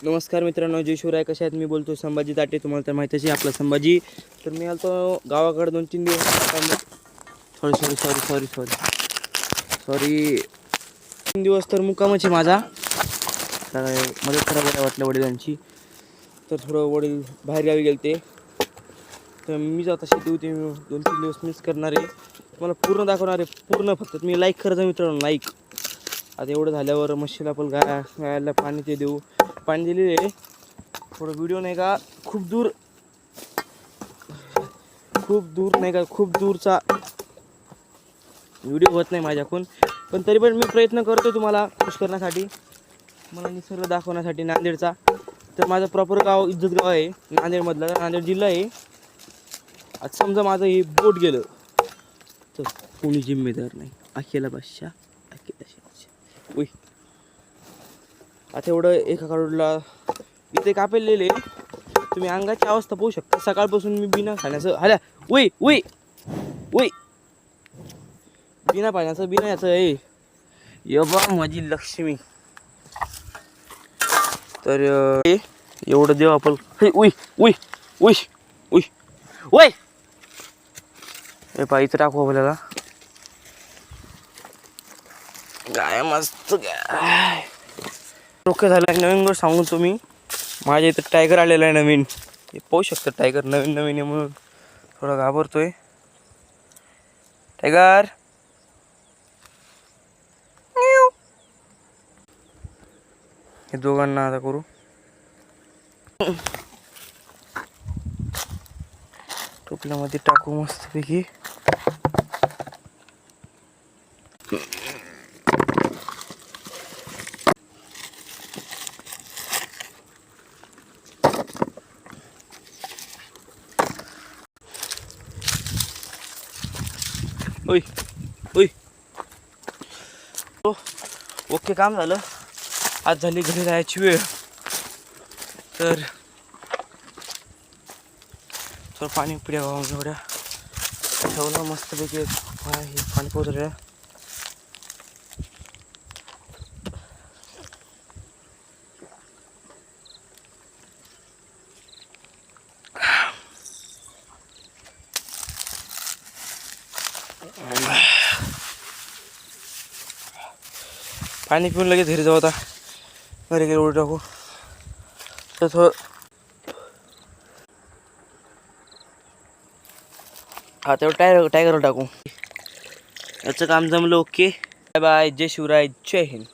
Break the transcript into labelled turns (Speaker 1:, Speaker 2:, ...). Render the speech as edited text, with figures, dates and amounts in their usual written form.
Speaker 1: नमस्कार मित्रांनो, जय शिवराय. कसे आहेत? मी बोलतो संभाजी ताटे. तुम्हाला तर माहितीच आहे आपला संभाजी. तर मी आलो गावाकडे 2-3 दिवस. सॉरी 3 दिवस तर मुक्कामच आहे माझा. तर मदत करायला वाटलं वडिलांची. तर थोडं वडील बाहेरगावी गेलते. तर मी आता शेती होती. 2-3 दिवस मिस करणार आहे. तुम्हाला पूर्ण दाखवणार आहे. पूर्ण फक्त तुम्ही लाईक करायचं मित्रांनो, लाईक. आता एवढं झाल्यावर म्हशीला आपण गायला पाणी ते देऊ. पाणी दिलेले थोडं व्हिडिओ नाही का खूप दूर नाही का खूप दूरचा व्हिडिओ होत नाही माझ्याकडून. पण तरी पण मी प्रयत्न करतो तुम्हाला खुश करण्यासाठी, मला निसर्ग दाखवण्यासाठी नांदेडचा. तर माझं प्रॉपर गाव इज्जतगाव आहे, नांदेडमधला. नांदेड जिल्हा आहे. आज समजा माझं हे बोट गेलं तर कोणी जिम्मेदार नाही. अकेला बादशाह, अकेला शाह. उई आता एवढं एका करोडला इथे कापेलेले तुम्ही अंगाची अवस्था पाहू शकता. सकाळपासून मी बिना खाण्याचं उई उई उई बिना पाण्याचं बिना याचं आहे. बा माझी लक्ष्मी. तर एवढं देव आपण उई उई उई उई उई हे पाहिजे टाकू आपल्याला. गाय मस्त गाय. ओके झालं. नवीन गोष्ट सांगून तुम्ही, माझ्या इथं टायगर आलेला आहे नवीन. हे पाहू शकता, टायगर नवीन आहे म्हणून थोडा घाबरतोय. टायगर हे दोघांना आता करू. टोपल्यामध्ये टाकू मस्तपैकी. ओय ओय ओके, काम झालं. आज झाली घरी जायची वेळ. तर थोडं पाणी पिढ्या एवढ्या ठेवलं मस्तपैकी. पाणी पोचलं. पाणी पिऊन लगेच घरी जाऊ. आता घरी गेलं उडू टाकू. तर थोडं हा तेवढं टायगर टाकू. याचं काम जमलं. Okay, bye bye. जय शिवराय, जय हिंद.